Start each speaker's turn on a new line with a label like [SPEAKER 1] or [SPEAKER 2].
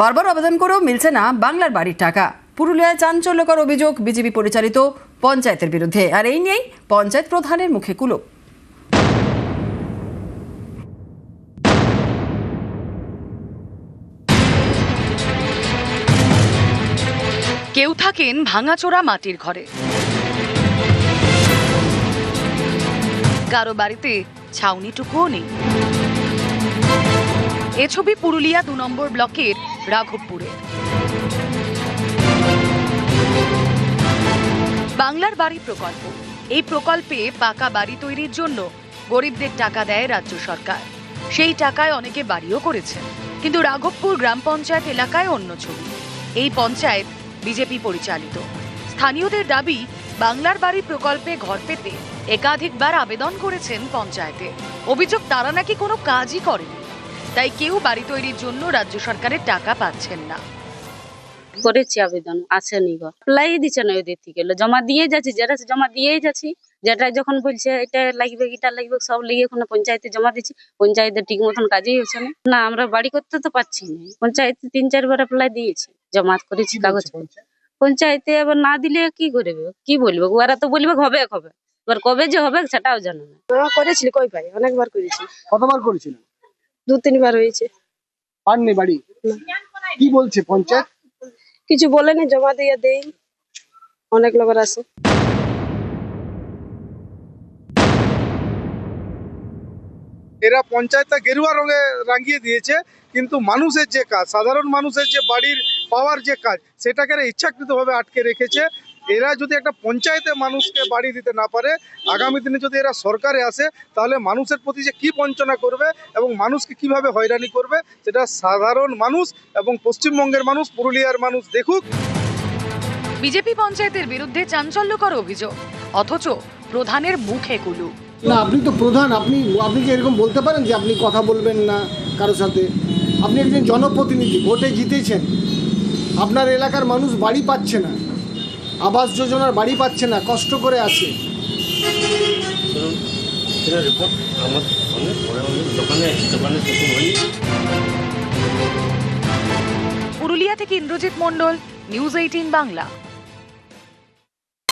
[SPEAKER 1] বারবার আবেদন করেও মিলছে না বাংলার বাড়ির টাকা। পুরুলিয়ায় চাঞ্চল্যকর অভিযোগ বিজেপি পরিচালিত পঞ্চায়েতের বিরুদ্ধে, আর এই নিয়েই পঞ্চায়েত প্রধানের মুখে কুলুপ।
[SPEAKER 2] কেউ থাকেন ভাঙাচোরা মাটির ঘরে, কারো বাড়িতে ছাউনিটুকুও নেই। এ ছবি পুরুলিয়া ২ নম্বর ব্লকের রাঘবপুরে। বাংলার বাড়ি প্রকল্প, এই প্রকল্পে পাকা বাড়ি তৈরির জন্য গরিবদের টাকা দেয় রাজ্য সরকার। সেই টাকায় অনেকে বাড়িও করেছে, কিন্তু রাঘবপুর গ্রাম পঞ্চায়েত এলাকায় অন্য ছবি। এই পঞ্চায়েত বিজেপি পরিচালিত। স্থানীয়দের দাবি, বাংলার বাড়ি প্রকল্পে ঘর পেতে একাধিকবার আবেদন করেছেন পঞ্চায়েতে। অভিযোগ, তারা নাকি কোনো কাজই করেনি, তাই কেউ বাড়ি তৈরির জন্য রাজ্য সরকারের টাকা পাচ্ছেন না।
[SPEAKER 3] করেছি আবেদন, আসেনি গো, অ্যাপ্লাই দিচ্ছে না ওদের থেকে, জমা দিয়ে যাচ্ছি, যেটা জমা দিয়ে যাচ্ছি, যেটা যখন বলছে এটা লাগবে এটা লাগবে সব লিখে এখন পঞ্চায়েতে জমা দিচ্ছি। পঞ্চায়েতে ঠিক মতন কাজই হচ্ছে না। না, আমরা বাড়ি করতে তো পারছি না। পঞ্চায়েতে ৩-৪ বার অ্যাপ্লাই দিয়েছি, জমা করেছি কাগজ। পঞ্চায়েতে এবার না দিলে কি করবে, কি বলবে, ওরা তো বলবে হবে হবে, এবার কবে যে হবে সেটাও জানো না।
[SPEAKER 4] করেছিল কই পাই, অনেকবার করেছি।
[SPEAKER 5] কতবার করেছিলেন?
[SPEAKER 4] ২-৩ বার হয়েছে।
[SPEAKER 5] পাননি বাড়ি? কি বলছে পঞ্চায়েত?
[SPEAKER 4] কিছু বলেনি, জমা দিয়ে দেই, অনেক লোকের আছে।
[SPEAKER 5] এরা পঞ্চায়েতটা গেরুয়া রঙে রাঙিয়ে দিয়েছে, কিন্তু মানুষের যে কাজ, সাধারণ মানুষের যে বাড়ির পাওয়ার যে কাজ, সেটাকে ইচ্ছাকৃতভাবে আটকে রেখেছে। এরা যদি একটা পঞ্চায়েতে মানুষকে বাড়ি দিতে না পারে, আগামী দিনে যদি এরা সরকারে আসে, তাহলে মানুষের প্রতি যে কি বঞ্চনা করবে এবং মানুষকে কিভাবে হয়রানি করবে, সেটা সাধারণ মানুষ এবং পশ্চিমবঙ্গের মানুষ, পুরুলিয়ার মানুষ দেখুক।
[SPEAKER 2] বিজেপি পঞ্চায়েতের বিরুদ্ধে চাঞ্চল্যকর অভিযোগ, অথচ প্রধানের মুখে কুলুপ।
[SPEAKER 6] না, আপনি তো প্রধান, আপনি কি এরকম বলতে পারেন যে আপনি কথা বলবেন না কারোর সাথে? আপনি একজন জনপ্রতিনিধি, ভোটে জিতেছেন, আপনার এলাকার মানুষ বাড়ি পাচ্ছে না, আবাস যোজনার বাড়ি পাচ্ছে না, কষ্ট করে আছে।
[SPEAKER 2] পুরুলিয়া থেকে ইন্দ্রজিৎ মণ্ডল, নিউজ 18 বাংলা।